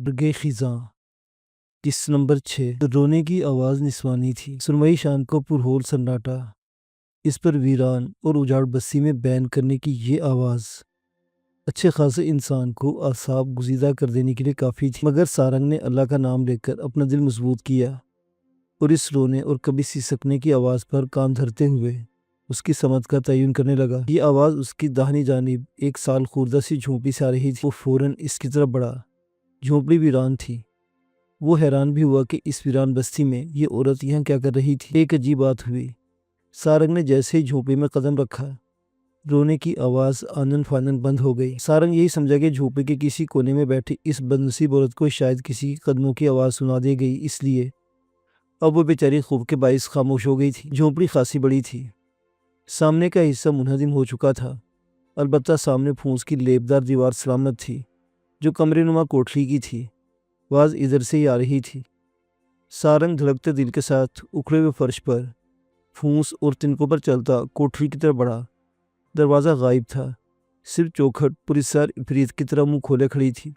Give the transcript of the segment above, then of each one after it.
برگے خزاں قسط نمبر 6۔ رونے کی آواز نسوانی تھی۔ سرمئی شام کو پرہول سناٹا، اس پر ویران اور اجاڑ بستی میں بیان کرنے کی یہ آواز اچھے خاصے انسان کو اعصاب گزیدہ کر دینے کے لیے کافی تھی، مگر سارنگ نے اللہ کا نام لے کر اپنا دل مضبوط کیا اور اس رونے اور کبھی سسکنے کی آواز پر کام دھرتے ہوئے اس کی سمت کا تعین کرنے لگا۔ یہ آواز اس کی داہنی جانب ایک سال خوردہ سی جھونپڑی سے آ رہی تھی۔ وہ فوراً اس کی طرف بڑھا۔ جھونپڑی ویران تھی۔ وہ حیران بھی ہوا کہ اس ویران بستی میں یہ عورت یہاں کیا کر رہی تھی۔ ایک عجیب بات ہوئی۔ سارنگ نے جیسے ہی جھونپڑی میں قدم رکھا، رونے کی آواز آنن فانن بند ہو گئی۔ سارنگ یہی سمجھا کہ جھونپڑی کے کسی کونے میں بیٹھی اس بدنصیب عورت کو شاید کسی قدموں کی آواز سنا دی گئی، اس لیے اب وہ بیچاری خوف کے باعث خاموش ہو گئی تھی۔ جھونپڑی خاصی بڑی تھی۔ سامنے کا حصہ منہدم ہو چکا تھا، البتہ سامنے پھوس کی لیپدار دیوار سلامت تھی جو کمرے نما کوٹھلی کی تھی۔ آواز ادھر سے ہی آ رہی تھی۔ سارنگ دھڑکتے دل کے ساتھ اکھڑے ہوئے فرش پر، پھوس اور تنکوں پر چلتا کوٹھلی کی طرف بڑھا۔ دروازہ غائب تھا، صرف چوکھٹ پراسرار عفریت کی طرح منہ کھولے کھڑی تھی۔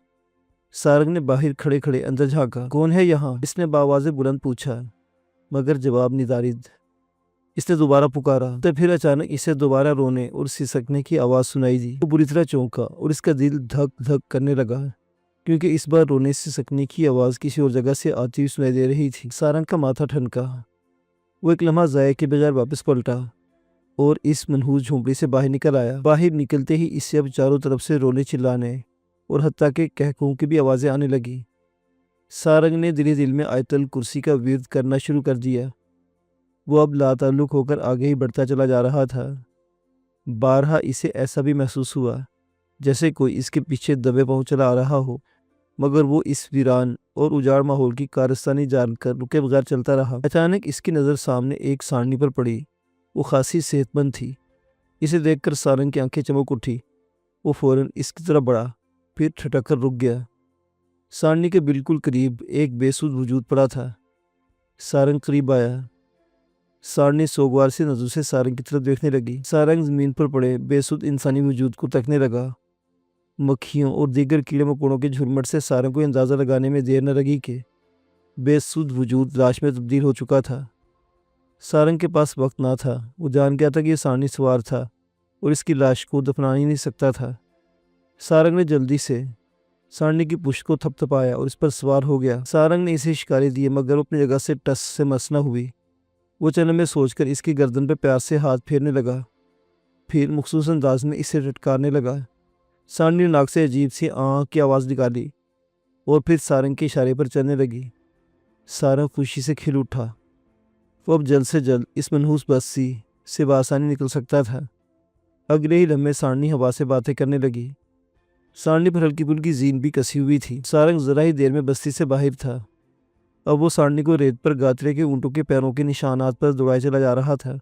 سارنگ نے باہر کھڑے کھڑے اندر جھانکا۔ کون ہے یہاں؟ اس نے بآواز بلند پوچھا، مگر جواب ندارد۔ اس نے دوبارہ پکارا تو پھر اچانک اسے دوبارہ رونے اور سسکنے کی آواز سنائی دی۔ وہ بری طرح چونکا اور اس کا دل دھک دھک کرنے لگا، کیونکہ اس بار رونے سسکنے کی آواز کسی اور جگہ سے آتی ہوئی سنائی دے رہی تھی۔ سارنگ کا ماتھا ٹھنکا۔ وہ ایک لمحہ ضائع کے بغیر واپس پلٹا اور اس منحوس جھونپڑی سے باہر نکل آیا۔ باہر نکلتے ہی اس سے اب چاروں طرف سے رونے چلانے اور حتیٰ کہ کہکہوں کی بھی آوازیں آنے لگی۔ سارنگ نے دل میں آیت الکرسی کا ورد کرنا شروع کر دیا۔ وہ اب لا تعلق ہو کر آگے ہی بڑھتا چلا جا رہا تھا۔ بارہا اسے ایسا بھی محسوس ہوا جیسے کوئی اس کے پیچھے دبے پاؤں چلا آ رہا ہو، مگر وہ اس ویران اور اجاڑ ماحول کی کارستانی جان کر رکے بغیر چلتا رہا۔ اچانک اس کی نظر سامنے ایک سارنی پر پڑی۔ وہ خاصی صحت مند تھی۔ اسے دیکھ کر سارنگ کی آنکھیں چمک اٹھی۔ وہ فوراً اس کی طرف بڑھا، پھر ٹھٹک کر رک گیا۔ سارنی کے بالکل قریب ایک بے سود وجود پڑا تھا۔ سارنگ قریب آیا۔ سارنی سوگوار سے نظروں سے سارنگ کی طرف دیکھنے لگی۔ سارنگ زمین پر پڑے بے سود انسانی وجود کو تکنے لگا۔ مکھیوں اور دیگر کیڑے مکوڑوں کے جھرمٹ سے سارنگ کو اندازہ لگانے میں دیر نہ لگی کہ بے سود وجود لاش میں تبدیل ہو چکا تھا۔ سارنگ کے پاس وقت نہ تھا۔ وہ جان گیا تھا کہ یہ سارنی سوار تھا اور اس کی لاش کو دفنا ہی نہیں سکتا تھا۔ سارنگ نے جلدی سے سارنی کی پشت کو تھپ تھپایا اور اس پر سوار ہو گیا۔ سارنگ نے اسے اشارے دیے، مگر وہ اپنی جگہ سے ٹس سے مس نہ ہوئی۔ وہ چند لمحے سوچ کر اس کی گردن پہ پیار سے ہاتھ پھیرنے لگا، پھر مخصوص انداز میں اسے لٹکارنے لگا۔ سارنی نے ناک سے عجیب سی آں کی آواز نکالی اور پھر سارنگ کے اشارے پر چلنے لگی۔ سارنگ خوشی سے کھل اٹھا۔ وہ اب جلد سے جلد اس منحوس بستی سے بآسانی نکل سکتا تھا۔ اگلے ہی لمحے سارنی ہوا سے باتیں کرنے لگی۔ سارنی پر ہلکی پھلکی زین بھی کسی ہوئی تھی۔ سارنگ ذرا ہی دیر میں بستی سے باہر تھا۔ اب وہ سارنی کو ریت پر گاترے کے اونٹوں کے پیروں کے نشانات پر دوڑائے چلا جا رہا تھا۔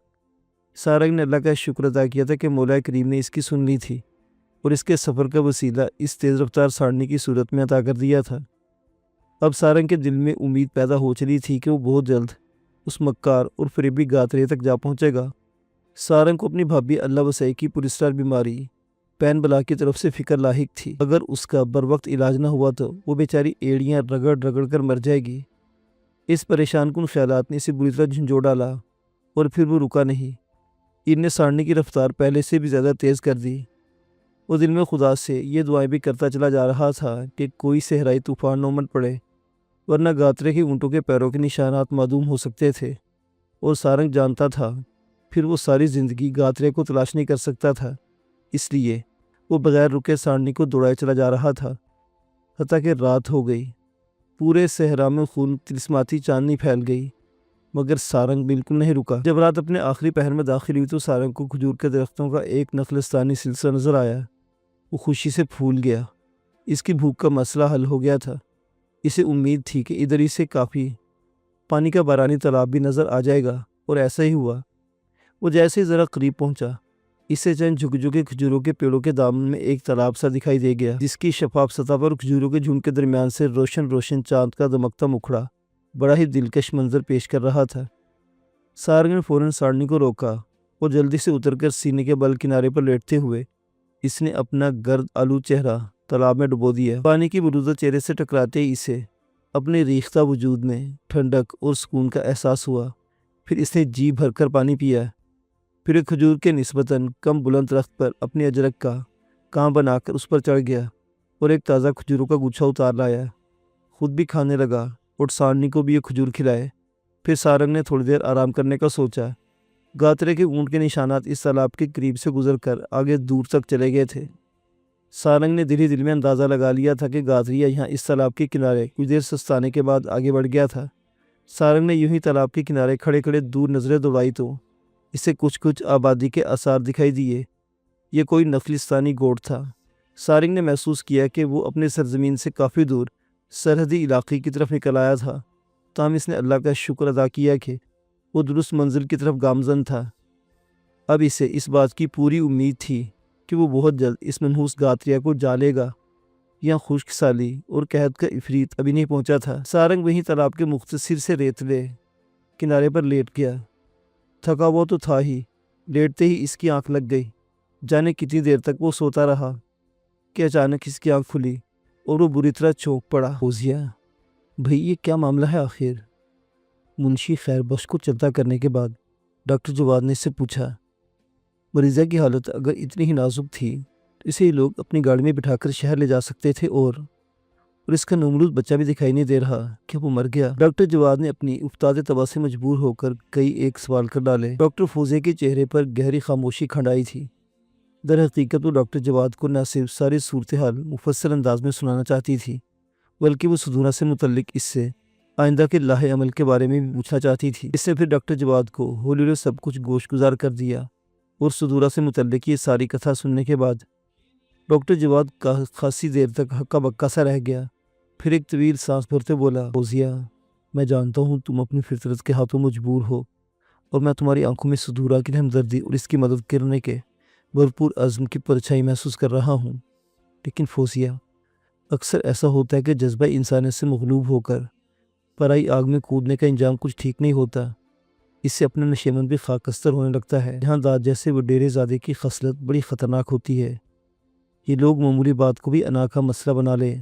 سارنگ نے اللہ کا شکر ادا کیا تھا کہ مولا کریم نے اس کی سن لی تھی اور اس کے سفر کا وسیلہ اس تیز رفتار سارنی کی صورت میں عطا کر دیا تھا۔ اب سارنگ کے دل میں امید پیدا ہو چلی تھی کہ وہ بہت جلد اس مکار اور فریبی گاترے تک جا پہنچے گا۔ سارنگ کو اپنی بھابھی اللہ وسعی کی پراسرار بیماری پین بلا کی طرف سے فکر لاحق تھی۔ اگر اس کا بر وقت علاج نہ ہوا تو وہ بیچاری ایڑیاں رگڑ رگڑ کر مر جائے گی۔ اس پریشان کن خیالات نے اسے بری طرح جھنجھوڑ ڈالا اور پھر وہ رکا نہیں۔ ان نے سارنی کی رفتار پہلے سے بھی زیادہ تیز کر دی۔ وہ دل میں خدا سے یہ دعائیں بھی کرتا چلا جا رہا تھا کہ کوئی صحرائی طوفان نہ امٹ پڑے، ورنہ گاترے کے اونٹوں کے پیروں کے نشانات معدوم ہو سکتے تھے، اور سارنگ جانتا تھا پھر وہ ساری زندگی گاترے کو تلاش نہیں کر سکتا تھا۔ اس لیے وہ بغیر رکے سارنی کو دوڑائے چلا جا رہا تھا، حتیٰ کہ رات ہو گئی۔ پورے صحرا میں خون طلسماتی چاندنی پھیل گئی، مگر سارنگ بالکل نہیں رکا۔ جب رات اپنے آخری پہر میں داخل ہوئی تو سارنگ کو کھجور کے درختوں کا ایک نخلستانی سلسلہ نظر آیا۔ وہ خوشی سے پھول گیا۔ اس کی بھوک کا مسئلہ حل ہو گیا تھا۔ اسے امید تھی کہ ادھر ہی سے کافی پانی کا بارانی تالاب بھی نظر آ جائے گا، اور ایسا ہی ہوا۔ وہ جیسے ہی ذرا قریب پہنچا، اسے چند جھک جھکے کھجوروں کے پیڑوں کے دامن میں ایک تالاب سا دکھائی دے گیا، جس کی شفاف سطح پر کھجوروں کے جھنڈ کے درمیان سے روشن روشن چاند کا دمکتا مکھڑا بڑا ہی دلکش منظر پیش کر رہا تھا۔ سارنگ نے فوراً سارنی کو روکا اور جلدی سے اتر کر سینے کے بل کنارے پر لیٹتے ہوئے اس نے اپنا گرد آلود چہرہ तालाब में डुबो दिया। पानी की बरूदा चेहरे से टकराते ही इसे अपने रीख्ता वजूद में ठंडक और सुकून का एहसास हुआ। फिर इसने जी भरकर पानी पिया। फिर एक खजूर के निस्बतन कम बुलंद दरख्त पर अपनी अजरक का काम बनाकर उस पर चढ़ गया और एक ताज़ा खजूरों का गुच्छा उतार लाया। खुद भी खाने लगा और सारनी को भी ये खजूर खिलाए। फिर सारंग ने थोड़ी देर आराम करने का सोचा। गात्रे के ऊंट के निशानात इस तालाब के करीब से गुजरकर आगे दूर तक चले गए थे। सारंग ने दिल ही दिल में अंदाज़ा लगा लिया था कि गात्रिया यहाँ इस तालाब के किनारे कुछ देर सस्ताने के बाद आगे बढ़ गया था। सारंग ने यूं ही तालाब के किनारे खड़े खड़े दूर नजरें दौड़ाई तो इसे कुछ कुछ आबादी के आसार दिखाई दिए। ये कोई नफलिस्तानी गोट था। सारंग ने महसूस किया कि वो अपने सरजमीन से काफ़ी दूर सरहदी इलाके की तरफ निकल आया था। ताहम इसने अल्लाह का शुक्र अदा किया कि वो दुरुस्त मंजिल की तरफ गामजन था। अब इसे इस बात की पूरी उम्मीद थी कि वो बहुत जल्द इस मनहूस गात्रिया को जा लेगा। यहाँ खुश्क साली और कहत का इफरीत अभी नहीं पहुंचा था। सारंग वहीं तालाब के मुख्तसिर से रेतले किनारे पर लेट गया। थका वो तो था ही, लेटते ही इसकी आंख लग गई। जाने कितनी देर तक वो सोता रहा कि अचानक इसकी आंख खुली और वो बुरी तरह चौंक पड़ा। फौजिया, भाई ये क्या मामला है आखिर? मुंशी खैरबख्श को चलता करने के बाद डॉक्टर जवाद ने इससे पूछा। मरीज़ा की हालत अगर इतनी ही नाजुक थी तो इसे लोग अपनी गाड़ी में बिठाकर शहर ले जा सकते थे और इसका नमरूद बच्चा भी दिखाई नहीं दे रहा। क्या वो मर गया? डॉक्टर जवाद ने अपनी उफ्तादे तबा से मजबूर होकर कई एक सवाल कर डाले। डॉक्टर फौजिया के चेहरे पर गहरी खामोशी खंडाई थी। दर हकीकत वो डॉक्टर जवाद को न सिर्फ सारी सूरत हाल मुफस्सल अंदाज में सुनाना चाहती थी, बल्कि वो सुधूरा से मुतल्लिक इससे आइंदा के लाहे अमल के बारे में भी पूछना चाहती थी। इससे फिर डॉक्टर जवाद को हौली हौली सब कुछ गोशगुजार कर दिया और सुधूरा से मुतल्लिक ये सारी कथा सुनने के बाद डॉक्टर जवाद खासी देर तक हक्का बक्का सा रह गया। फिर एक तवील सांस भरते बोला, फौजिया, मैं जानता हूँ तुम अपनी फितरत के हाथों मजबूर हो और मैं तुम्हारी आंखों में सुधूरा की हमदर्दी और इसकी मदद करने के भरपूर अज़्म की परछाई महसूस कर रहा हूँ। लेकिन फौजिया, अक्सर ऐसा होता है कि जज्बा इंसानियत से मगलूब होकर पराई आग में कूदने का इंजाम कुछ ठीक नहीं होता। इससे अपना नशेमन भी खाकस्तर होने लगता है। जहाँ दाद जैसे वडेरे ज़ादे की खसलत बड़ी ख़तरनाक होती है। ये लोग मामूली बात को भी अना का मसला बना ले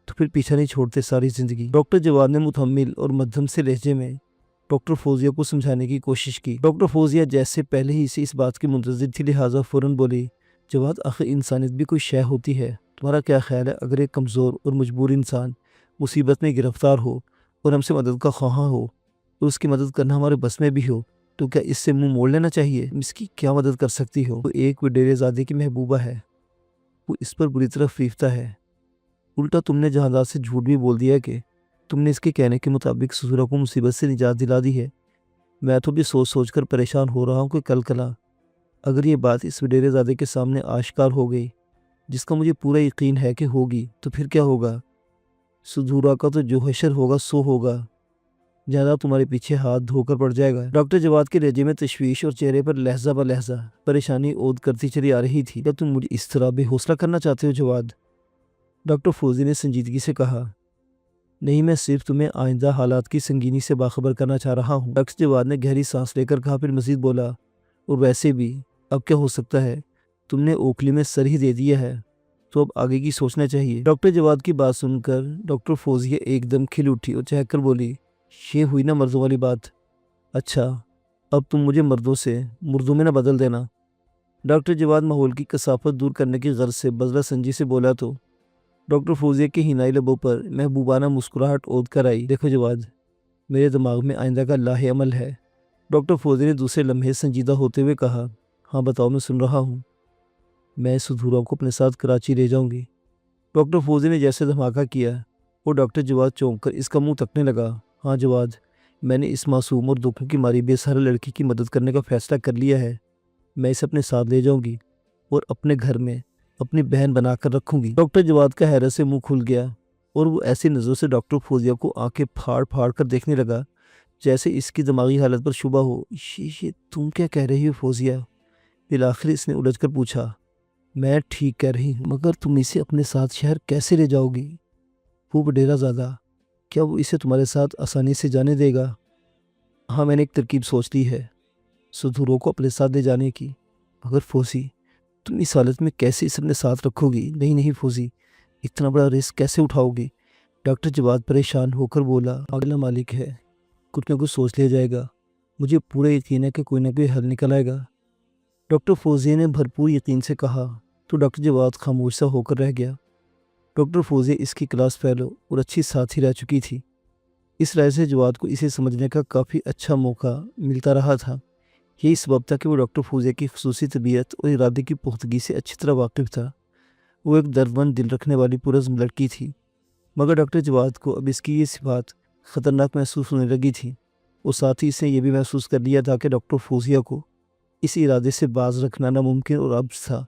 तो फिर पीछा नहीं छोड़ते सारी ज़िंदगी। डॉक्टर जवाद ने मुतहम्मिल और मध्यम से लहजे में डॉक्टर फौजिया को समझाने की कोशिश की। डॉक्टर फौजिया जैसे पहले ही इसे इस बात की मुंतज़िर थी, लिहाजा फ़ौरन बोली, जवाद, आखिर इंसानियत भी कोई शय होती है। तुम्हारा क्या ख्याल है, अगर एक कमज़ोर और मजबूर इंसान मुसीबत में गिरफ्तार हो और हमसे मदद का ख्वाहां हो और उसकी मदद करना हमारे बस में भी हो, तो क्या इससे मुंह मोड़ लेना चाहिए? इसकी क्या मदद कर सकती हो? वो एक वडेरे ज़ादे की महबूबा है, वो इस पर बुरी तरह फीफता है। उल्टा तुमने जहादात से झूठ भी बोल दिया कि तुमने इसके कहने के मुताबिक सुधूरा को मुसीबत से निजात दिला दी है। मैं तो भी सोच सोच कर परेशान हो रहा हूँ कि कल कला अगर ये बात इस वडेरे ज़ादे के सामने आश्कार हो गई, जिसका मुझे पूरा यकीन है कि होगी, तो फिर क्या होगा? सुधूरा का तो जो हशर होगा सो होगा। ज़्यादा तुम्हारे पीछे हाथ धोकर पड़ जाएगा। डॉक्टर जवाद के लहजे में तशवीश और चेहरे पर लहजा ब लहजा परेशानी ओद करती चली आ रही थी। क्या तुम मुझे इस तरह बेहौसला करना चाहते हो जवाद? डॉक्टर फौजी ने संजीदगी से कहा। नहीं, मैं सिर्फ तुम्हें आइंदा हालात की संगीनी से बाखबर करना चाह रहा हूँ। डॉक्टर जवाद ने गहरी सांस लेकर कहा, फिर मजीद बोला, और वैसे भी अब क्या हो सकता है, तुमने ओखली में सर ही दे दिया है, तो अब आगे की सोचना चाहिए। डॉक्टर जवाद की बात सुनकर डॉक्टर फौजिया एकदम खिल उठी और चहक कर बोली, ये हुई ना मर्दों वाली बात। अच्छा, अब तुम मुझे मर्दों से मुर्दों में ना बदल देना। डॉक्टर जवाद माहौल की कसाफत दूर करने की गर्ज से बजला संजी से बोला तो डॉक्टर फौजिया के हिनाई लबों पर महबूबाना मुस्कुराहट ओद कर आई। देखो जवाद, मेरे दिमाग में आइंदा का लाहे अमल है। डॉक्टर फौजी ने दूसरे लम्हे संजीदा होते हुए कहा, हाँ बताओ, मैं सुन रहा हूँ। मैं सुधूरा को अपने साथ कराची ले जाऊंगी। डॉक्टर फौजी ने जैसे धमाका किया और डॉक्टर जवाद चौंक कर इसका मुंह तकने लगा। हाँ जवाद, मैंने इस मासूम और दुखों की मारी बेसहारा लड़की की मदद करने का फैसला कर लिया है। मैं इसे अपने साथ ले जाऊंगी और अपने घर में अपनी बहन बनाकर रखूंगी। डॉक्टर जवाद का हैरत से मुंह खुल गया और वो ऐसी नज़रों से डॉक्टर फौजिया को आंखें फाड़ फाड़ कर देखने लगा जैसे इसकी दिमागी हालत पर शुबा हो। ये तुम क्या कह रही हो फौजिया? फिर आखिर इसने उलझ कर पूछा। मैं ठीक कह रही हूँ, मगर तुम इसे अपने साथ शहर कैसे ले जाओगी? वो वडेरा ज़्यादा, क्या वो इसे तुम्हारे साथ आसानी से जाने देगा? हाँ, मैंने एक तरकीब सोच ली है सुधूरों को अपने साथ ले जाने की। मगर फौजी, तुम इस हालत में कैसे इसे अपने साथ रखोगी? नहीं नहीं फौजी, اتنا بڑا رسک کیسے اٹھاؤ گی؟ ڈاکٹر جواد پریشان ہو کر بولا، اگلا مالک ہے، کچھ نہ کچھ سوچ لیا جائے گا، مجھے پورا یقین ہے کہ کوئی نہ کوئی حل نکل آئے گا۔ ڈاکٹر فوزیہ نے بھرپور یقین سے کہا تو ڈاکٹر جواد خاموش سا ہو کر رہ گیا۔ ڈاکٹر فوزیہ اس کی کلاس فیلو اور اچھی ساتھی رہ چکی تھی۔ اس رائے سے جواد کو اسے سمجھنے کا کافی اچھا موقع ملتا رہا تھا۔ یہی سبب تھا کہ وہ ڈاکٹر فوزیہ کی خصوصی طبیعت اور ارادے کی پختگی سے اچھی طرح واقف تھا۔ وہ ایک دردمند دل رکھنے والی پرعزم لڑکی تھی، مگر ڈاکٹر جواد کو اب اس کی یہ صفات خطرناک محسوس ہونے لگی تھی، اور ساتھ ہی اس نے یہ بھی محسوس کر لیا تھا کہ ڈاکٹر فوزیہ کو اس ارادے سے باز رکھنا ناممکن اور عجز تھا،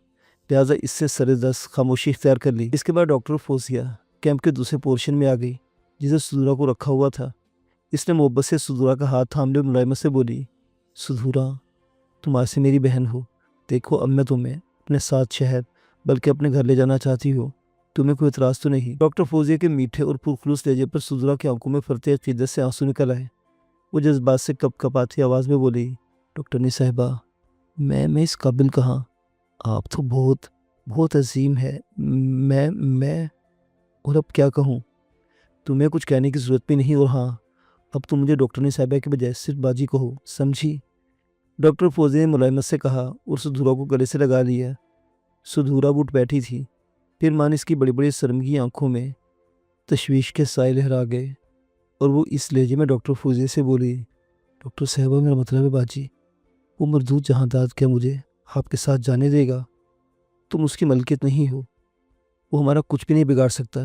لہٰذا اس سے سردست خاموشی اختیار کر لی۔ اس کے بعد ڈاکٹر فوزیہ کیمپ کے دوسرے پورشن میں آ گئی جسے سدھورا کو رکھا ہوا تھا۔ اس نے محبت سے سدھورا کا ہاتھ تھام لے اور ملائمت سے بولی، سدھورا، تم آج سے میری بہن ہو۔ دیکھو اب میں تمہیں اپنے ساتھ شہر بلکہ اپنے گھر لے جانا چاہتی ہوں، تمہیں کوئی اعتراض تو نہیں؟ ڈاکٹر فوزیہ کے میٹھے اور پرخلوص لہجے پر سدھورا کی آنکھوں میں فرتے عقیدت سے آنسو نکل آئے۔ وہ جذبات سے کپ کپاتی آواز میں بولی، ڈاکٹرنی صاحبہ، میں اس قابل کہاں، آپ تو بہت عظیم ہے، میں اور اب کیا کہوں؟ تمہیں کچھ کہنے کی ضرورت بھی نہیں، اور ہاں، اب تم مجھے ڈاکٹرنی صاحبہ کے بجائے صرف باجی کہو، سمجھی؟ ڈاکٹر فوزیہ نے ملائمت سے کہا اور سدھورا کو گلے سے لگا لیا۔ سدھورا اٹھ بیٹھی تھی، پھر مان اس کی بڑی بڑی شرمگی آنکھوں میں تشویش کے سائے لہرا گئے، اور وہ اس لہجے میں ڈاکٹر فوزیہ سے بولی، ڈاکٹر صاحبہ، میرا مطلب ہے باجی، وہ مردود جہانداد کیا مجھے آپ کے ساتھ جانے دے گا؟ تم اس کی ملکیت نہیں ہو، وہ ہمارا کچھ بھی نہیں بگاڑ سکتا۔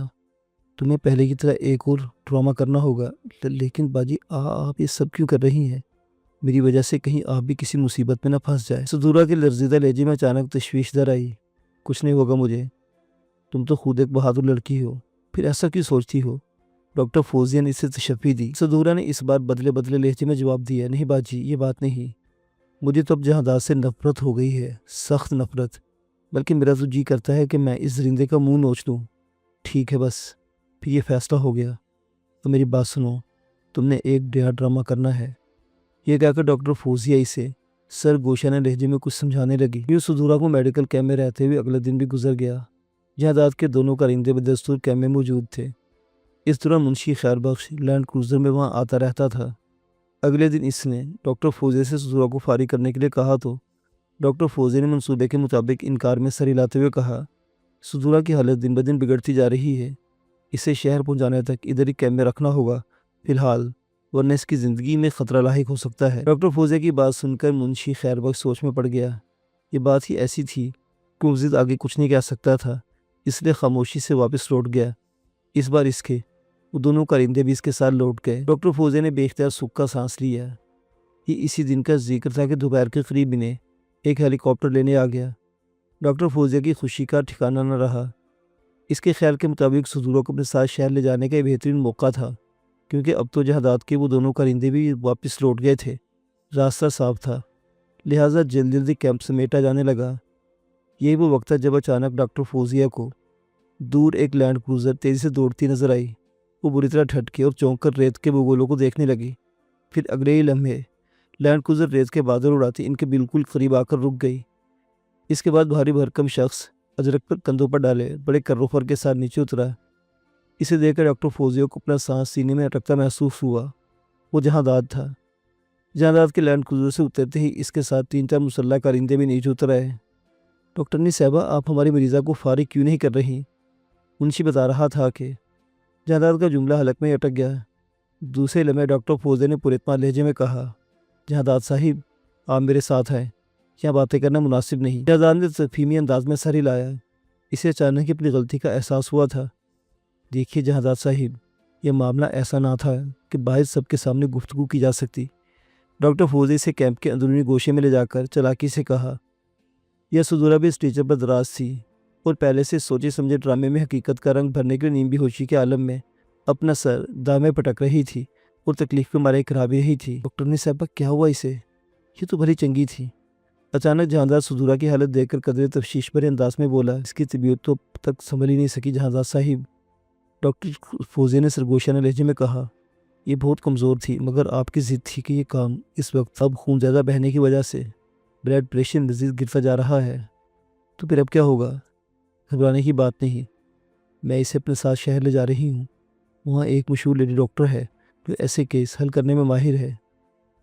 تمہیں پہلے کی طرح ایک اور ڈرامہ کرنا ہوگا، لیکن باجی آپ یہ سب کیوں کر رہی ہیں؟ میری وجہ سے کہیں آپ بھی کسی مصیبت میں نہ پھنس جائے۔ سدھورا کے لرزیدہ لہجے میں اچانک تشویش در آئی، کچھ نہیں ہوگا مجھے، تم تو خود ایک بہادر لڑکی ہو، پھر ایسا کیوں سوچتی ہو؟ ڈاکٹر فوزیہ نے اسے تشفی دی۔ سدھورا نے اس بار بدلے لہجے میں جواب دیا، نہیں باجی، یہ بات نہیں، مجھے تو اب جہانداد سے نفرت ہو گئی ہے، سخت نفرت، بلکہ میرا تو جی کرتا ہے کہ میں اس درندے کا منہ نوچ لوں۔ ٹھیک ہے، بس پھر یہ فیصلہ ہو گیا، تو میری بات سنو، تم نے ایک نیا ڈرامہ کرنا ہے۔ یہ کہہ کر ڈاکٹر فوزیہ اسے سرگوشانہ لہجے میں کچھ سمجھانے لگی۔ یوں سدھورا کو میڈیکل کیمپ میں رہتے ہوئے اگلا دن بھی گزر گیا۔ جہانداد کے دونوں کارندے بدستور کیمپ میں موجود تھے۔ اس دوران منشی خیر بخش لینڈ کروزر میں وہاں آتا رہتا تھا۔ اگلے دن اس نے ڈاکٹر فوزیہ سے سدھورا کو فارغ کرنے کے لیے کہا تو ڈاکٹر فوزیہ نے منصوبے کے مطابق انکار میں سر ہلاتے ہوئے کہا، سدھورا کی حالت دن بدن بگڑتی جا رہی ہے، اسے شہر پہنچانے تک ادھر ہی کیمپ میں رکھنا ہوگا فی الحال، ورنہ اس کی زندگی میں خطرہ لاحق ہو سکتا ہے۔ ڈاکٹر فوزیہ کی بات سن کر منشی خیر بخش سوچ میں پڑ گیا۔ یہ بات ہی ایسی تھی کہ مزید آگے کچھ نہیں کہہ سکتا تھا، اس لیے خاموشی سے واپس لوٹ گیا۔ اس بار اس کے وہ دونوں کارندے بھی اس کے ساتھ لوٹ گئے۔ ڈاکٹر فوزیہ نے بے اختیار سکھ کا سانس لیا۔ یہ اسی دن کا ذکر تھا کہ دوپہر کے قریب انہیں ایک ہیلی کاپٹر لینے آ گیا۔ ڈاکٹر فوزیہ کی خوشی کا ٹھکانہ نہ رہا۔ اس کے خیال کے مطابق سدھورا کو اپنے ساتھ شہر لے جانے کا یہ بہترین موقع تھا، کیونکہ اب تو جہانداد کے وہ دونوں کارندے بھی واپس لوٹ گئے تھے، راستہ صاف تھا، لہٰذا جلدی کیمپ سمیٹا جانے لگا۔ یہی وہ وقت تھا جب اچانک ڈاکٹر فوزیہ کو دور ایک لینڈ کروزر تیزی سے دوڑتی نظر آئی۔ وہ بری طرح ٹھٹکی اور چونک کر ریت کے بگولوں کو دیکھنے لگی۔ پھر اگلے ہی لمحے لینڈ کروزر ریت کے بادل اڑاتی ان کے بالکل قریب آ کر رک گئی۔ اس کے بعد بھاری بھرکم شخص اجرک پر کندھوں پر ڈالے بڑے کروفر کے ساتھ نیچے اترا۔ اسے دیکھ کر ڈاکٹر فوزیہ کو اپنا سانس سینے میں اٹکتا محسوس ہوا۔ وہ جہانداد تھا۔ جہانداد کے لینڈ کروزر سے اترتے ہی اس کے ساتھ 3-4 مسلح کارندے بھی نیچے اتر آئے۔ ڈاکٹرنی صاحبہ، آپ ہماری مریضہ کو فارغ کیوں نہیں کر رہی؟ منشی بتا رہا تھا کہ جہانداد کا جملہ حلق میں اٹک گیا۔ دوسرے لمحے ڈاکٹر فوزیہ نے پراعتماد لہجے میں کہا، جہانداد صاحب، آپ میرے ساتھ ہیں، یہاں باتیں کرنا مناسب نہیں۔ جہانداد نے تفہیمی انداز میں سر ہلایا۔ اسے اچانک اپنی غلطی کا احساس ہوا تھا۔ دیکھیے جہانداد صاحب، یہ معاملہ ایسا نہ تھا کہ باہر سب کے سامنے گفتگو کی جا سکتی۔ ڈاکٹر فوزیہ سے کیمپ کے اندرونی گوشے میں لے جا کر چلاکی سے کہا۔ یہ سدھورا بھی اس ٹیچر پر دراز تھی اور پہلے سے سوچے سمجھے ڈرامے میں حقیقت کا رنگ بھرنے کے لیے نیم ہوشی کے عالم میں اپنا سر دامے پٹک رہی تھی اور تکلیف کے مارے کرا بھی رہی تھی۔ ڈاکٹرنی صاحبہ، کیا ہوا اسے؟ یہ تو بھلی چنگی تھی۔ اچانک جہانداد سدھورا کی حالت دیکھ کر قدرے تفشیش بھرے انداز میں بولا، اس کی طبیعت تو اب تک سنبھل ہی نہیں سکی جہانداد صاحب۔ ڈاکٹر فوزیہ نے سرگوشانہ لہجے میں کہا، یہ بہت کمزور تھی، مگر آپ کی ضد تھی کہ یہ کام اس وقت اب خون زیادہ بہنے کی وجہ سے بلڈ پریشر مزید گرتا جا رہا ہے، تو پھر اب کیا ہوگا؟ گھبرانے کی بات نہیں، میں اسے اپنے ساتھ شہر لے جا رہی ہوں۔ وہاں ایک مشہور لیڈی ڈاکٹر ہے جو ایسے کیس حل کرنے میں ماہر ہے۔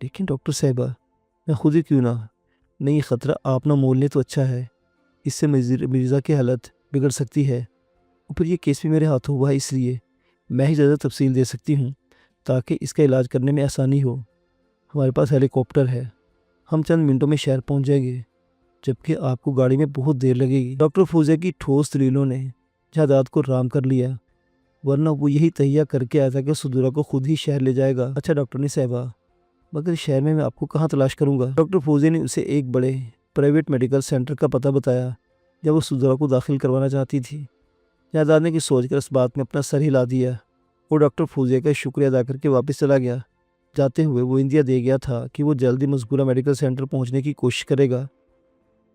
لیکن ڈاکٹر صاحبہ، میں خود ہی کیوں نہ؟ نہیں، خطرہ آپ نہ مول لیں تو اچھا ہے۔ اس سے مرزا کی حالت بگڑ سکتی ہے، اور پھر یہ کیس بھی میرے ہاتھوں ہوا ہے، اس لیے میں ہی زیادہ تفصیل دے سکتی ہوں تاکہ اس کا علاج کرنے میں آسانی ہو۔ ہمارے پاس ہیلی کاپٹر ہے، ہم چند منٹوں میں شہر پہنچ جائیں گے، جبکہ آپ کو گاڑی میں بہت دیر لگے گی۔ ڈاکٹر فوزیہ کی ٹھوس دلیلوں نے جہادات کو رام کر لیا، ورنہ وہ یہی تہیہ کر کے آیا تھا کہ سدورا کو خود ہی شہر لے جائے گا۔ اچھا ڈاکٹرنی صاحبہ، مگر شہر میں آپ کو کہاں تلاش کروں گا؟ ڈاکٹر فوزیہ نے اسے ایک بڑے پرائیویٹ میڈیکل سینٹر کا پتہ بتایا جب وہ سدورا کو داخل کروانا چاہتی تھی۔ جہادات نے سوچ کر اس بات میں اپنا سر ہلا دیا اور ڈاکٹر فوزیہ کا شکریہ ادا کر کے واپس چلا گیا۔ جاتے ہوئے وہ اندیا دے گیا تھا کہ وہ جلدی مذکورہ میڈیکل سینٹر پہنچنے کی کوشش کرے گا۔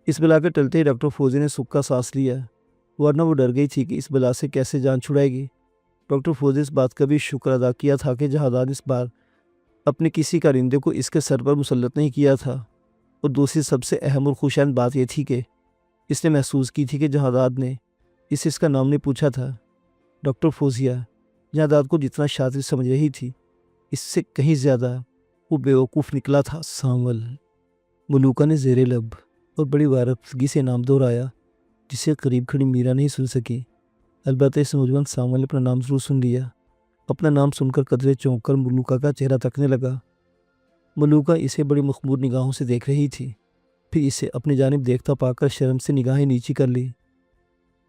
اس بلا کے ٹلتے ہی ڈاکٹر فوزیہ نے سکھ کا سانس لیا، ورنہ وہ ڈر گئی تھی کہ اس بلا سے کیسے جان چھڑائے گی۔ ڈاکٹر فوزیہ اس بات کا بھی شکر ادا کیا تھا کہ جہادات اس بار اپنے کسی کارندے کو اس کے سر پر مسلط نہیں کیا تھا، اور دوسری سب سے اہم اور خوشائند بات یہ تھی کہ اس نے محسوس کی تھی کہ جہادات نے اس کا نام نہیں پوچھا تھا۔ ڈاکٹر فوزیہ جہادات کو جتنا شاطر سمجھ رہی تھی، اس سے کہیں زیادہ وہ بیوقوف نکلا تھا۔ سانول، ملوکہ نے زیر لب اور بڑی وارفتگی سے نام دہرایا، جسے قریب کھڑی میرا نہیں سن سکی۔ البتہ اس نوجوان سانول نے اپنا نام ضرور سن لیا۔ اپنا نام سن کر قدرے چونک کر ملوکہ کا چہرہ تکنے لگا۔ ملوکہ اسے بڑی مخمور نگاہوں سے دیکھ رہی تھی، پھر اسے اپنی جانب دیکھتا پا کر شرم سے نگاہیں نیچی کر لی۔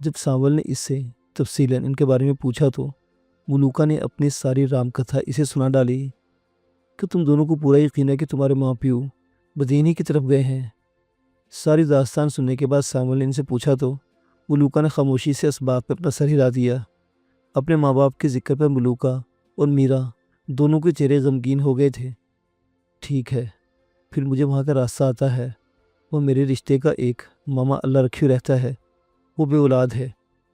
جب سانول نے اس سے تفصیلاً ان کے بارے میں پوچھا تو ملوکہ نے اپنی ساری رام کتھا اسے سنا ڈالی کہ تم دونوں کو پورا یقین ہے کہ تمہارے ماں پیو بدینی کی طرف گئے ہیں۔ ساری داستان سننے کے بعد سانول نے ان سے پوچھا تو ملوکہ نے خاموشی سے اس بات پہ اپنا سر ہلا دیا۔ اپنے ماں باپ کے ذکر پر ملوکہ اور میرا دونوں کے چہرے غمگین ہو گئے تھے۔ ٹھیک ہے، پھر مجھے وہاں کا راستہ آتا ہے۔ وہ میرے رشتے کا ایک ماما اللہ رکھیو رہتا ہے، وہ بے اولاد ہے،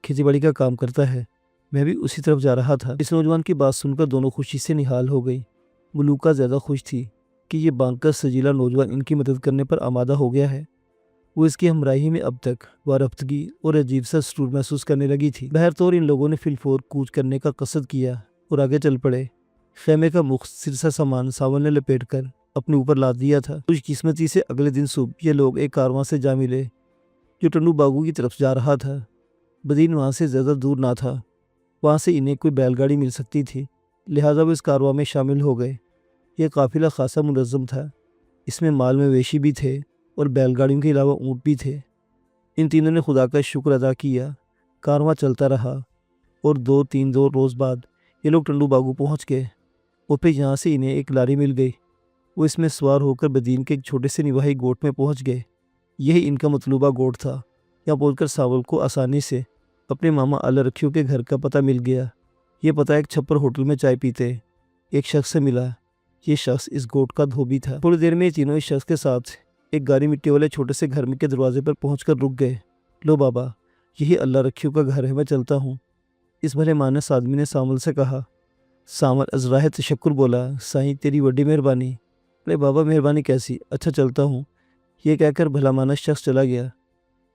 کھیتی باڑی کا کام کرتا ہے۔ میں بھی اسی طرف جا رہا تھا۔ اس نوجوان کی بات سن کر دونوں خوشی سے نہال ہو گئی۔ ملوکہ زیادہ خوش تھی کہ یہ بانکر سجیلا نوجوان ان کی مدد کرنے پر آمادہ ہو گیا ہے۔ وہ اس کی ہمراہی میں اب تک وارفتگی اور عجیب سا سرور محسوس کرنے لگی تھی۔ بہرطور ان لوگوں نے فی الفور کوچ کرنے کا قصد کیا اور آگے چل پڑے۔ خیمے کا مختصر سا سامان سانول نے لپیٹ کر اپنے اوپر لاد دیا تھا۔ خوش قسمتی سے اگلے دن صبح یہ لوگ ایک کارواں سے جا ملے جو ٹنڈو باغو کی طرف جا رہا تھا۔ بدین وہاں سے زیادہ دور نہ تھا، وہاں سے انہیں کوئی بیل گاڑی مل سکتی تھی، لہٰذا وہ اس کارواں میں شامل ہو گئے۔ یہ قافلہ خاصا منظم تھا، اس میں مال مویشی بھی تھے اور بیل گاڑیوں کے علاوہ اونٹ بھی تھے۔ ان تینوں نے خدا کا شکر ادا کیا۔ کارواں چلتا رہا اور دو روز بعد یہ لوگ ٹنڈو باغو پہنچ گئے، اور پھر یہاں سے انہیں ایک لاری مل گئی۔ وہ اس میں سوار ہو کر بدین کے ایک چھوٹے سے نواحی گوٹ میں پہنچ گئے۔ یہی ان کا مطلوبہ گوٹ تھا۔ یہاں پہنچ کر سانول کو آسانی سے اپنے ماما اللہ رکھیو کے گھر کا پتہ مل گیا۔ یہ پتہ ایک چھپر ہوٹل میں چائے پیتے ایک شخص سے ملا۔ یہ شخص اس گوٹ کا دھوبی تھا۔ تھوڑی دیر میں یہ تینوں اس شخص کے ساتھ ایک گاری مٹی والے چھوٹے سے گھر کے دروازے پر پہنچ کر رک گئے۔ لو بابا، یہی اللہ رکھیو کا گھر ہے، میں چلتا ہوں، اس بھلے مانس آدمی نے سانول سے کہا۔ سانول ازراہ تشکر بولا، سائیں تیری وڈی مہربانی۔ ارے بابا مہربانی کیسی، اچھا چلتا ہوں، یہ کہہ کر بھلا مانس شخص چلا گیا۔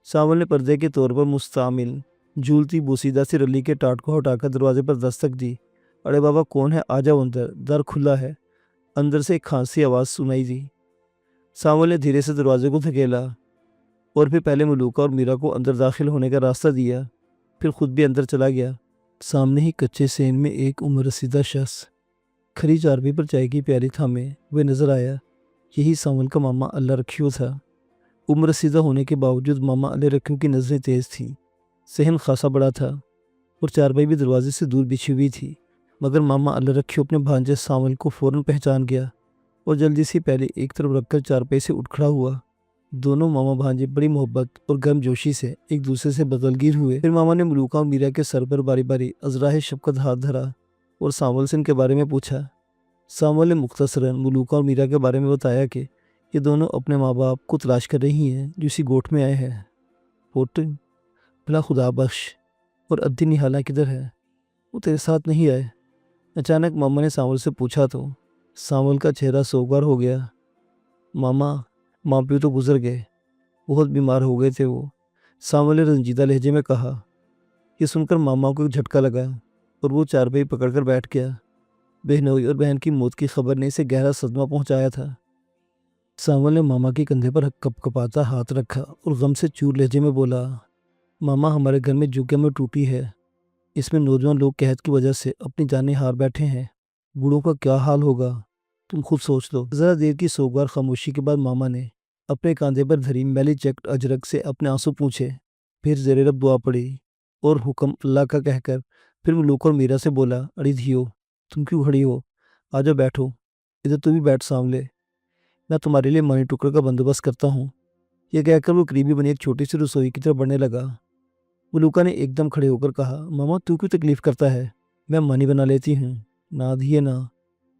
سانول نے پردے کے طور پر مستعمل جھولتی بوسیدہ سے رلی کے ٹاٹ کو ہٹا کر دروازے پر دستک دی۔ ارے بابا کون ہے، آ جاؤ اندر، در کھلا ہے۔ اندر سے ایک کھانسی آواز سنائی دی۔ سانول نے دھیرے سے دروازے کو دھکیلا اور پھر پہلے ملوکہ اور میرا کو اندر داخل ہونے کا راستہ دیا، پھر خود بھی اندر چلا گیا۔ سامنے ہی کچے سین میں ایک عمر رسیدہ شخص کھری چارپائی پر چائے کی پیالی تھامے ہوئے نظر آیا۔ یہی سانول کا ماما اللہ رکھیو تھا۔ عمر رسیدہ ہونے کے باوجود ماما اللہ رکھیو کی نظریں تیز تھیں۔ صحن خاصا بڑا تھا اور چارپائی بھی دروازے سے دور بچھی ہوئی تھی، مگر ماما اللہ رکھیو اپنے بھانجے سانول کو فوراً پہچان گیا اور جلدی سے پہلے ایک طرف رکھ کر چارپائی سے اٹھ کھڑا ہوا۔ دونوں ماما بھانجے بڑی محبت اور گرم جوشی سے ایک دوسرے سے بدلگیر ہوئے۔ پھر ماما نے ملوکہ اور میرا کے سر پر باری باری ازراہ شفقت ہاتھ دھرا اور سانول سے ان کے بارے میں پوچھا۔ سانول نے مختصراً ملوکہ اور میرا کے بارے میں بتایا کہ یہ دونوں اپنے ماں باپ کو تلاش کر رہی ہیں جو اسی گوٹ میں آئے ہیں۔ پوٹ بھلا خدا بخش، اور ادی نہالا کدھر ہے؟ وہ تیرے ساتھ نہیں آئے؟ اچانک ماما نے سانول سے پوچھا تو سانول کا چہرہ سوگوار ہو گیا۔ ماما، ماں پیو تو گزر گئے، بہت بیمار ہو گئے تھے وہ، سانول نے رنجیدہ لہجے میں کہا۔ ये सुनकर मामा को एक झटका लगा और वो चारपाई पकड़कर बैठ गया। बहनोई और बहन की मौत की खबर ने इसे गहरा सदमा पहुंचाया था। सांवल ने मामा के कंधे पर कपकपाता हाथ रखा और गम से चूर लहजे में बोला, मामा, हमारे घर में जो में टूटी है, इसमें नौजवान लोग कहत की वजह से अपनी जानें हार बैठे हैं। बूढ़ों का क्या हाल होगा, तुम खुद सोच लो। जरा देर की सोगवार खामोशी के बाद मामा ने अपने कांधे पर धरी मैली चेक्ड अजरक से अपने आंसू पूछे, फिर ज़ेरे रब दुआ पड़ी और हुक्म अल्लाह का कहकर फिर मलूक और मीरा से बोला, अड़ी धियो, तुम क्यों खड़ी हो, आ जाओ बैठो, इधर तू भी बैठ सामले, मैं तुम्हारे लिए मनी टुकड़े का बंदोबस्त करता हूँ। यह कहकर वो करीबी बनी एक छोटी सी रसोई की तरफ बढ़ने लगा। मलूका ने एकदम खड़े होकर कहा, मामा तू क्यों तकलीफ करता है, मैं मनी बना लेती हूँ। ना दिए ना,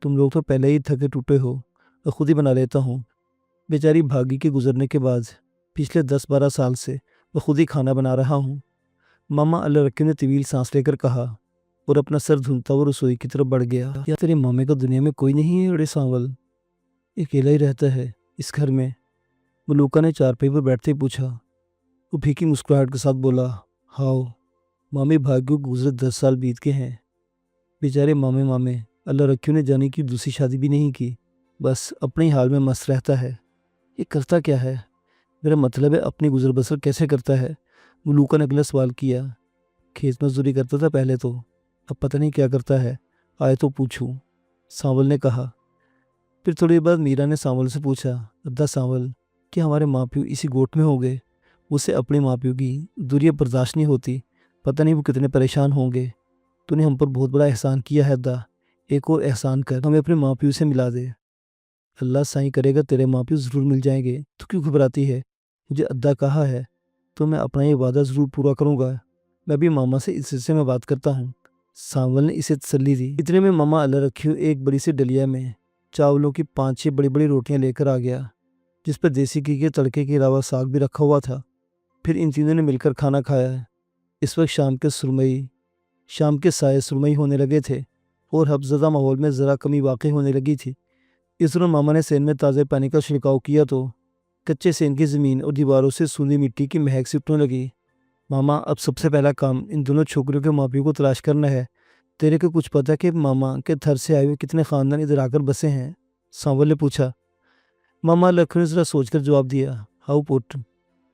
तुम लोग तो पहले ही थके टूटे हो, और खुद ही बना लेता हूँ। बेचारी भागी के गुजरने के बाद पिछले 10-12 साल से मैं खुद ही खाना बना रहा हूँ। मामा अल्लाह रखे ने तवील सांस लेकर कहा और अपना सर धुनता हुआ रसोई की तरफ बढ़ गया। या तेरे मामे का दुनिया में कोई नहीं है अड़े सांवल, अकेला ही रहता है इस घर में? मलूका ने चारपाई पर बैठते ही पूछा। वो फीकी मुस्कुराहट के साथ बोला, हाओ, मामी भाग्यों को गुजरे 10 साल बीत के हैं। बेचारे मामे अल्लाह रखियों ने जाने की दूसरी शादी भी नहीं की, बस अपने ही हाल में मस्त रहता है। ये करता क्या है, मेरा मतलब है अपनी गुजर बसर कैसे करता है? मलूका ने अगला सवाल किया। खेत मजदूरी करता था पहले तो, अब पता नहीं क्या करता है, आए तो पूछूं, सांवल ने कहा। फिर थोड़ी बाद मीरा ने सांवल से पूछा, अद्दा सांवल, क्या हमारे माँ प्यो इसी गोट में हो गए? उसे अपने माँ प्यो की दूरियाँ बर्दाश्त नहीं होती, पता नहीं वो कितने परेशान होंगे। तूने हम पर बहुत बड़ा एहसान किया है अद्दा, एक और एहसान कर, हमें अपने माँ प्यो से मिला दे। अल्लाह साईं करेगा तेरे माँ प्यो ज़रूर मिल जाएंगे, तू क्यों घबराती है? मुझे अद्दा कहा है तो मैं अपना ये वादा ज़रूर पूरा करूँगा। मैं भी मामा से इस सिलसिले में बात करता हूँ। सांवल ने इसे तसल्ली दी। इतने में मामा अल्लाह रखियो एक बड़ी सी डलिया में चावलों की 5-6 बड़ी बड़ी रोटियां लेकर आ गया, जिस पर देसी घी के तड़के के अलावा साग भी रखा हुआ था। फिर इन तीनों ने मिलकर खाना खाया। इस वक्त शाम के साए सुरमई होने लगे थे और हफ्ज़दा माहौल में ज़रा कमी वाक़ई होने लगी थी। इस दौरान मामा ने सेन में ताज़े पानी का छिड़काव किया तो कच्चे सेन की ज़मीन और दीवारों से सूंधी मिट्टी की महक सी उठने लगी। मामा, अब सबसे पहला काम इन दोनों छोकरियों के माँ प्यो को तलाश करना है। तेरे को कुछ पता कि मामा के थर से आए हुए कितने ख़ानदान इधर आकर बसे हैं? सांवल ने पूछा। मामा लखन ने ज़रा सोचकर जवाब दिया, हाउ पुट,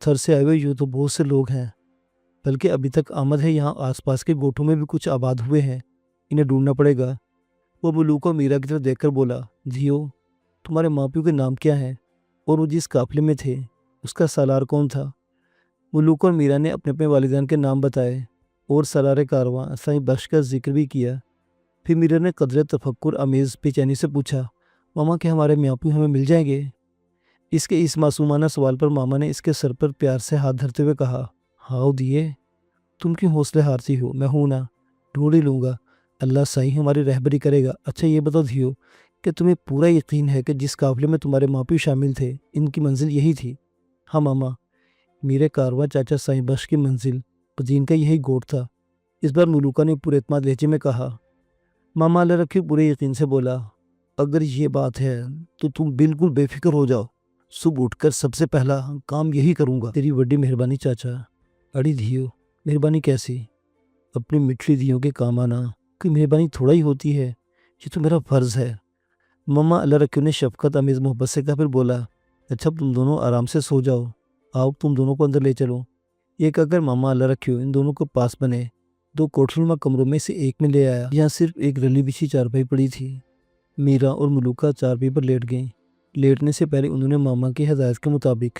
थर से आए हुए यूँ तो बहुत से लोग हैं, बल्कि अभी तक आमद है यहाँ आसपास के गोठों में भी कुछ आबाद हुए हैं, इन्हें ढूंढना पड़ेगा। वो मलूक और मीरा की तरफ देखकर बोला, धियो, तुम्हारे माँ प्यो के नाम क्या हैं और वो जिस काफिले में थे उसका सालार कौन था? मलूक और मीरा ने अपने अपने वालिदैन के नाम बताए और सलार कारवां साईं बख्श का जिक्र भी किया। फिर मीरा ने कदरे तफक्कुर अमेज़ बेचैनी से पूछा, मामा क्या हमारे माँ प्यो हमें मिल जाएंगे? इसके इस मासूमाना सवाल पर मामा ने इसके सर पर प्यार से हाथ धरते हुए कहा, हाओ दिए, तुम क्यों हौसले हारती हो, मैं हूं ना, ढूंढ ही लूँगा, अल्लाह साईं हमारी रहबरी करेगा। अच्छा ये बताओ धियो कि तुम्हें पूरा यकीन है कि जिस काफिले में तुम्हारे माँ प्यो शामिल थे इनकी मंजिल यही थी? हाँ मामा, मेरे कारवां चाचा साईं बख्श की मंजिल कदीम का यही गोट था। इस बार मलूका ने पूरे एतमाद लहजे में कहा। मामा अल्लाह रखी पूरे यकीन से बोला, अगर ये बात है तो तुम बिल्कुल बेफिक्र हो जाओ, सुबह उठकर सबसे पहला काम यही करूँगा। तेरी बड़ी मेहरबानी चाचा। अड़ी धियो, मेहरबानी कैसी? अपनी मिठड़ी धियों के काम आना कोई मेहरबानी थोड़ा ही होती है, ये तो मेरा फ़र्ज़ है। मम्मा अल्लाह रखियो ने शफ़क़त अमेज़ मोहब्बत से कहा। फिर बोला, अच्छा तुम दोनों आराम से सो जाओ, आओ तुम दोनों को अंदर ले चलो। ये कहकर मामा अल्लाह रखियो इन दोनों को पास बने 2 कोठरीनुमा कमरों में से एक में ले आया। यहाँ सिर्फ एक रली बिछी चारपाई पड़ी थी। मीरा और मलूका चारपाई पर लेट गईं। लेटने से पहले उन्होंने मामा की हदायत के मुताबिक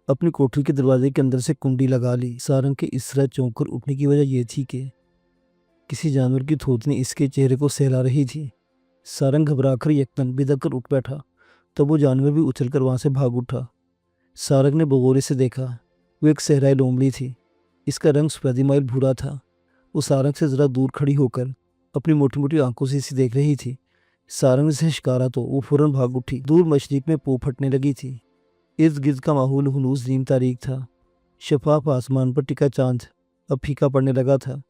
अपनी कोठरी के दरवाजे के अंदर से कुंडी लगा ली। सारंग के इस तरह चौंक कर उठने की वजह यह थी कि किसी जानवर की थूथनी इसके चेहरे को सहला रही थी। सारंग घबराकर यकदम बिदक कर उठ बैठा, तब वो जानवर भी उछलकर वहाँ से भाग उठा। सारंग ने बगौरे से देखा, वो एक सहराई लोमड़ी थी। इसका रंग सफेदी माइल भूरा था। वो सारंग से ज़रा दूर खड़ी होकर अपनी मोटी मोटी आंखों से इसे देख रही थी। सारंग से शिकारा तो वो फौरन भाग उठी। दूर मशरिक में पो फटने लगी थी। इर्द गिर्द का माहौल हुनूस नीम तारीख था। शफाफ आसमान पर टिका चांद अब फीका पड़ने लगा था।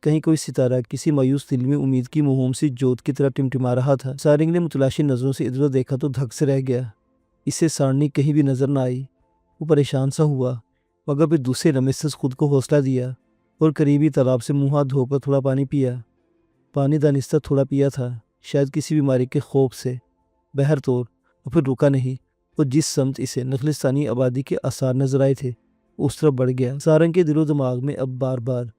कहीं कोई सितारा किसी मायूस दिल में उम्मीद की मुहूम सी जोत की तरह टिमटिमा रहा था। सारंग ने मुतलाशी नज़रों से इधर देखा तो धक से रह गया। इसे सारणी कहीं भी नजर न आई। वो परेशान सा हुआ, मगर फिर दूसरे लम्हे से खुद को हौसला दिया और करीबी तालाब से मुँह हाथ धोकर थोड़ा पानी पिया। पानी दानिस्ता थोड़ा पिया था, शायद किसी बीमारी के खौफ से। बहर तौर और फिर रुका नहीं और जिस समत इसे नखलिस्तानी आबादी के आसार नजर आए थे उस तरफ बढ़ गया। सारंग के दिलो दिमाग में अब बार बार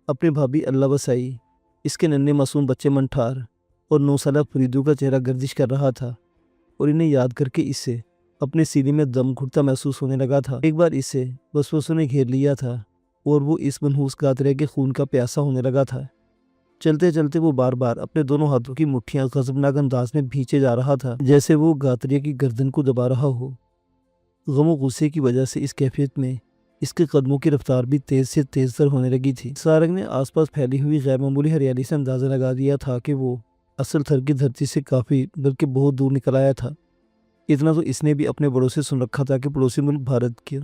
अपने भाभी अल्लाह बसाई, इसके नन्हे मासूम बच्चे मनठार और 9 साला फरीदू का चेहरा गर्दिश कर रहा था और इन्हें याद करके इससे अपने सीने में दम घुटता महसूस होने लगा था। एक बार इसे वसवसों ने घेर लिया था और वो इस मनहूस गातरे के खून का प्यासा होने लगा था। चलते चलते वो बार बार अपने दोनों हाथों की मुट्ठियां गजबनाक अंदाज में भींचे जा रहा था, जैसे वो गातरिया की गर्दन को दबा रहा हो। गम गुस्से की वजह से इस कैफियत में इसके कदमों की रफ्तार भी तेज से तेज तर होने लगी थी। सारंग ने आसपास फैली हुई गैर मामूली हरियाली से अंदाजा लगा दिया था कि वो असल थर की धरती से काफ़ी बल्कि बहुत दूर निकल आया था। इतना तो इसने भी अपने बड़ों से सुन रखा था कि पड़ोसी मुल्क भारत की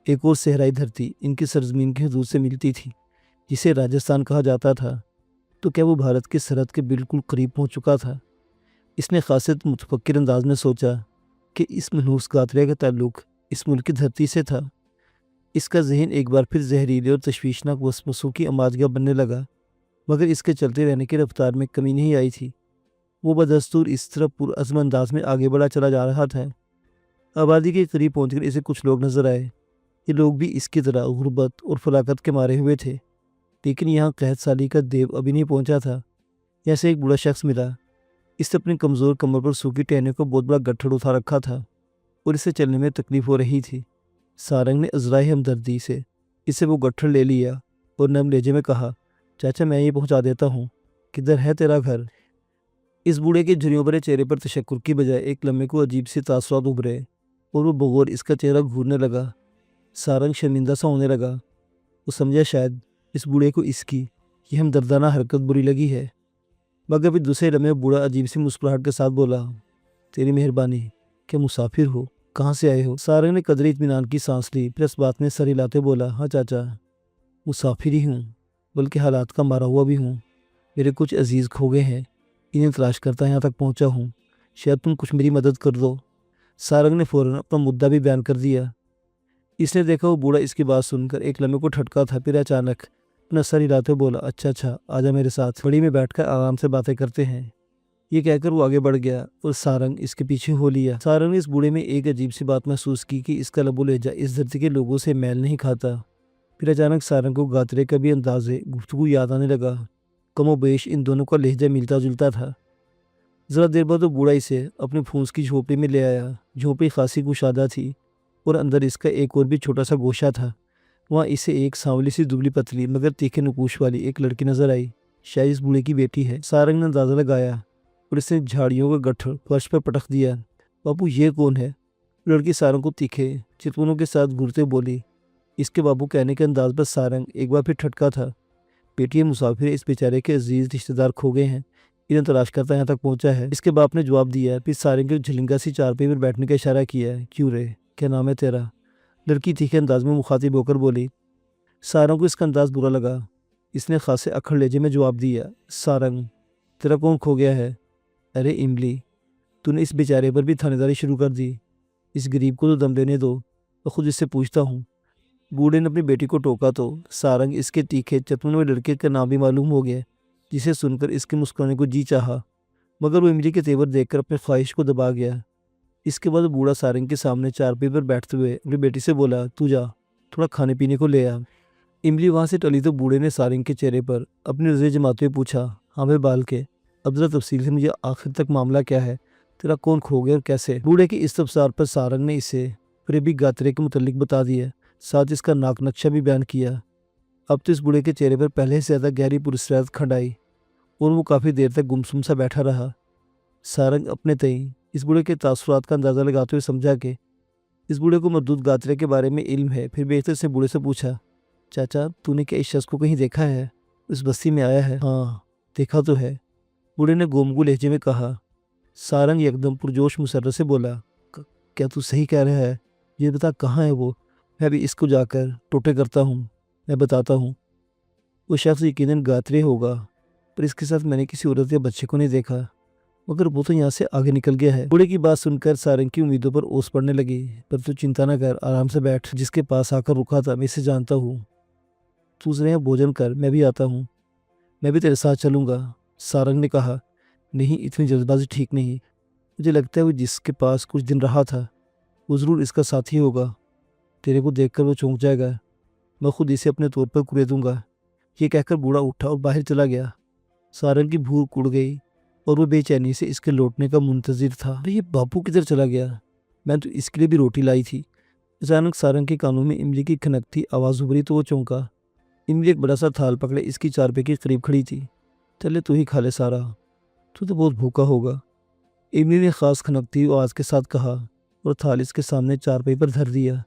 एक और सहराई धरती इनकी सरजमीन की हदूद से मिलती थी, जिसे राजस्थान कहा जाता था। तो क्या वो भारत की सरहद के बिल्कुल करीब पहुंच चुका था? इसने खासियत मुतफक्किर अंदाज में सोचा कि इस मनहूस गातरे का ताल्लुक इस मुल्क की धरती से था। इसका जहन एक बार फिर जहरीले और तशवीशनाक वसवसों की आमादगाह बनने लगा, मगर इसके चलते रहने की रफ्तार में कमी नहीं आई थी। वो बदस्तूर इस तरह पुरअज़्म अंदाज में आगे बढ़ा चला जा रहा था। आबादी के करीब पहुंचकर इसे कुछ लोग नजर आए। ये लोग भी इसकी तरह गुर्बत और फलाकत के मारे हुए थे, लेकिन यहाँ कहत साली का देव अभी नहीं पहुंचा था। यहाँ से एक बूढ़ा शख्स मिला। इसने अपनी कमज़ोर कमर पर सूखी टहनियों को बहुत बड़ा गट्ठड़ उठा रखा था और इसे चलने में तकलीफ हो रही थी। सारंग ने अज़राए हमदर्दी से इससे वो गट्ठड़ ले लिया और नम लहजे में कहा, चाचा मैं ये पहुंचा देता हूँ, किधर है तेरा घर? इस बूढ़े के झुर्रियों भरे चेहरे पर तशक्कुर की बजाय एक लम्हे को अजीब से तासुरात उभरे और वो बगौर इसका चेहरा घूरने लगा। सारंग शर्मिंदा सा होने लगा। वो समझा शायद इस बूढ़े को इसकी ये हमदर्दाना हरकत बुरी लगी है, मगर फिर दूसरे लम्हे बूढ़ा अजीब सी मुस्कुराहट के साथ बोला, तेरी मेहरबानी, क्या मुसाफिर हो? कहाँ से आए हो? सारंग ने कदरे इत्मीनान की सांस ली, फिर इस बात में सर हिलाते बोला, हाँ चाचा, मुसाफिर ही हूँ, बल्कि हालात का मारा हुआ भी हूँ। मेरे कुछ अजीज़ खो गए हैं, इन्हें तलाश करता यहाँ तक पहुँचा हूँ, शायद तुम कुछ मेरी मदद कर दो। सारंग ने फ़ौरन अपना मुद्दा भी बयान कर दिया। इसने देखा वो बूढ़ा इसकी बात सुनकर एक लम्हे को ठटका था, फिर अचानक अपना सर हिलाते बोला, अच्छा अच्छा, आजा मेरे साथ, बड़ी में बैठकर आराम से बातें करते हैं। ये कहकर वो आगे बढ़ गया और सारंग इसके पीछे हो लिया। सारंग ने इस बूढ़े में एक अजीब सी बात महसूस की कि इसका लबो लहजा इस धरती के लोगों से मैल नहीं खाता। फिर अचानक सारंग को गातरे का भी अंदाजे गुफ्तगू याद आने लगा। कमोबेश इन दोनों का लहजा मिलता जुलता था। ज़रा देर बाद वो बूढ़ा इसे अपने फूस की झोपड़ी में ले आया। झोपड़ी खासी कुशादा थी और अंदर इसका एक और भी छोटा सा गोशा था। वहाँ इसे एक सांवली सी दुबली पतली मगर तीखे नकूश वाली एक लड़की नजर आई। शायद इस बूढ़े की बेटी है। सारंग ने अंदाज़ा लगाया और इसने झाड़ियों का गट्ठर फर्श पर पटक दिया। बापू ये कौन है? लड़की सारंग को तीखे चितवनों के साथ घूरते बोली। इसके बापू कहने के अंदाज पर सारंग एक बार फिर ठटका था। बेटी मुसाफिर इस बेचारे के अजीज रिश्तेदार खो गए हैं, इन्हें तलाश करता यहाँ तक पहुँचा है। इसके बाप ने जवाब दिया। फिर सारंग के झिलंगा सी चारपाई पर बैठने का इशारा किया। क्यों रे, क्या नाम है तेरा? लड़की तीखे अंदाज में मुखातिब होकर बोली। सारंग को इसका अंदाज बुरा लगा। इसने खासे अखड़ लहजे में जवाब दिया, सारंग, तेरा कौन खो गया है? अरे इमली, तूने इस बेचारे पर भी थानेदारी शुरू कर दी। इस गरीब को तो दम देने दो, तो खुद इससे पूछता हूँ। बूढ़े ने अपनी बेटी को टोका तो सारंग इसके तीखे चतुन में लड़के का नाम भी मालूम हो गया, जिसे सुनकर इसके मुस्कुराने को जी चाहा, मगर वो इमली के तेवर देखकर अपने ख्वाहिश को दबा गया। इसके बाद बूढ़ा सारंग के सामने चारपाई पर बैठते हुए अपनी बेटी से बोला, तू जा, थोड़ा खाने पीने को ले आ। इमली वहाँ से टली तो बूढ़े ने सारंग के चेहरे पर अपनी नजरें जमाते हुए पूछा, हाँ भाई बाल के, अब जरा तफसील से मुझे आखिर तक मामला क्या है, तेरा कौन खो गया और कैसे? बूढ़े की इस तफसार पर सारंग ने इसे फरेबी गातरे के मुतल्लिक बता दिया, साथ इसका नाक नक्शा भी बयान किया। अब तो इस बूढ़े के चेहरे पर पहले से ज़्यादा गहरी पुरस्रात खंड आई और वो काफ़ी देर तक गुमसुम सा बैठा रहा। सारंग अपने तई इस बूढ़े के तासुरात का अंदाज़ा लगाते हुए समझा कि इस बूढ़े को मरदूद गातरे के बारे में इल्म है। फिर बेहतर से बूढ़े से पूछा, चाचा, तूने क्या इस शख्स को कहीं देखा है? इस बस्ती में आया है? हाँ, देखा तो है, बूढ़े ने गोमगू लहजे में कहा। सारंग एकदम पुरजोश मुसर्रत से बोला, क्या तू सही कह रहा है? ये बता कहाँ है वो? मैं भी इसको जाकर टोटे करता हूँ, मैं बताता हूँ। वो शख्स यकीनन गातरे होगा, पर इसके साथ मैंने किसी औरत या बच्चे को नहीं देखा, मगर वो तो यहाँ से आगे निकल गया है। बूढ़े की बात सुनकर सारंग की उम्मीदों पर ओस पड़ने लगी। पर तू चिंता न कर, आराम से बैठ, जिसके पास आकर रुका था मैं इसे जानता हूँ। तू जरा यहाँ भोजन कर, मैं भी आता हूँ। मैं भी तेरे साथ चलूँगा। सारंग ने कहा, नहीं, इतनी जल्दबाजी ठीक नहीं। मुझे लगता है वो जिसके पास कुछ दिन रहा था वो ज़रूर इसका साथी होगा। तेरे को देखकर वो चौंक जाएगा। मैं खुद इसे अपने तौर पर कुरेद दूंगा। ये कहकर बूढ़ा उठा और बाहर चला गया। सारंग की भूख उड़ गई और वो बेचैनी से इसके लौटने का मुंतजिर था। अरे ये बापू किधर चला गया? मैं तो इसके लिए भी रोटी लाई थी। अचानक सारंग के कानों में इमली की खनकती आवाज़ उभरी तो वो चौंका। इमली एक बड़ा सा थाल पकड़े इसकी चारपे के करीब खड़ी थी। चले तू ही खा ले सारा, तू तो बहुत भूखा होगा, इमली ने खास खनकती आवाज़ के साथ कहा और थाल इसके सामने चारपाई पर धर दिया।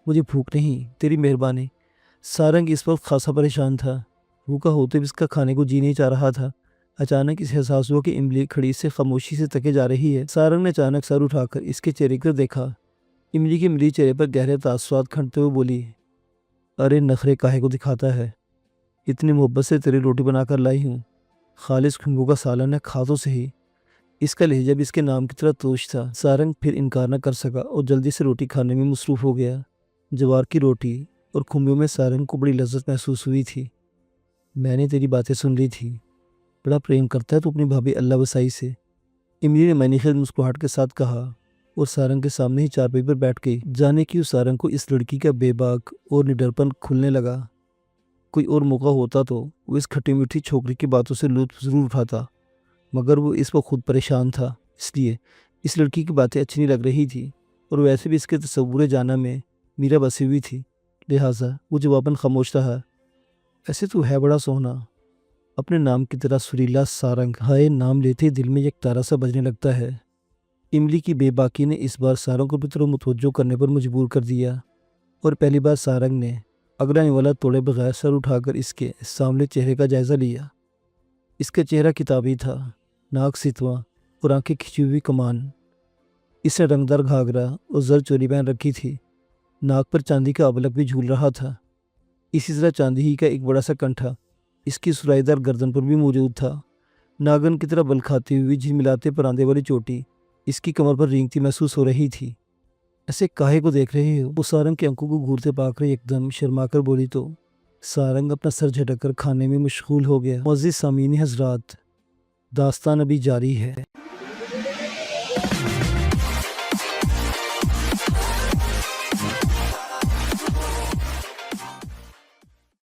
मुझे भूख नहीं, तेरी मेहरबानी। सारंग इस वक्त खासा परेशान था। भूखा होते भी इसका खाने को जी नहीं चाह रहा था। अचानक इसे एहसास हुआ कि इमली खड़ी से खामोशी से तके जा रही है। सारंग ने अचानक सर उठाकर इसके चेहरे पर देखा। इमली के मृदु चेहरे पर गहरे तासुरात खंडते हुए बोली, अरे नखरे काहे को दिखाता है? इतनी मोहब्बत से तेरी रोटी बनाकर लाई हूँ, खालिस खुशबू का सालन है, खा तो सही। इसका लहजा भी इसके नाम की तरह तोश था। सारंग फिर इनकार न कर सका और जल्दी से रोटी खाने में मसरूफ़ हो गया। जवार की रोटी और खुम्बियों में सारंग को बड़ी लज्जत महसूस हुई थी। मैंने तेरी बातें सुन ली थी, बड़ा प्रेम करता है तू अपनी भाभी अल्लाह वसाई से, इमली ने मैनीखेज मुस्कुराहट के साथ कहा और सारंग के सामने ही चारपाई पर बैठ गई। जाने क्यों सारंग को इस लड़की का बेबाक और निडरपन खुलने लगा। कोई और मौका होता तो वो इस खट्टी मीठी छोकरी की बातों से लुत्फ ज़रूर उठाता, मगर वो इस पर खुद परेशान था। इसलिए इस लड़की की बातें अच्छी नहीं लग रही थी और वैसे भी इसके तसव्वुर जाना में मीरा बसी हुई थी, लिहाजा वो जवाबन खामोश रहा। ऐसे तो है बड़ा सोहना, अपने नाम की तरह सुरीला सारंग। हाय, नाम लेते ही दिल में एक तारा सा बजने लगता है। इमली की बेबाकी ने इस बार सारंग को तरफ मुतवज्जो करने पर मजबूर कर दिया और पहली बार सारंग ने अगला निवाला तोड़े बगैर सर उठाकर इसके सामने चेहरे का जायज़ा लिया। इसका चेहरा किताबी था, नाक सितवा और आंखें खिंची हुई कमान। इसने रंगदार घाघरा और जर चोली पहन रखी थी। नाक पर चांदी का अबलक भी झूल रहा था। इसी तरह चांदी ही का एक बड़ा सा कंठा इसकी सुराईदार गर्दन पर भी मौजूद था। नागन की तरह बल खाती हुई झिलमिलाते परांदे वाली चोटी इसकी कमर पर रेंगती महसूस हो रही थी। ऐसे काहे को देख रहे हो? वो सारंग की आंखों को घूरते पाकर एकदम शर्माकर बोली तो सारंग अपना सर झटक कर खाने में मशगूल हो गया। मुअज़्ज़िज़ सामीन हज़रात, दास्तान अभी जारी है।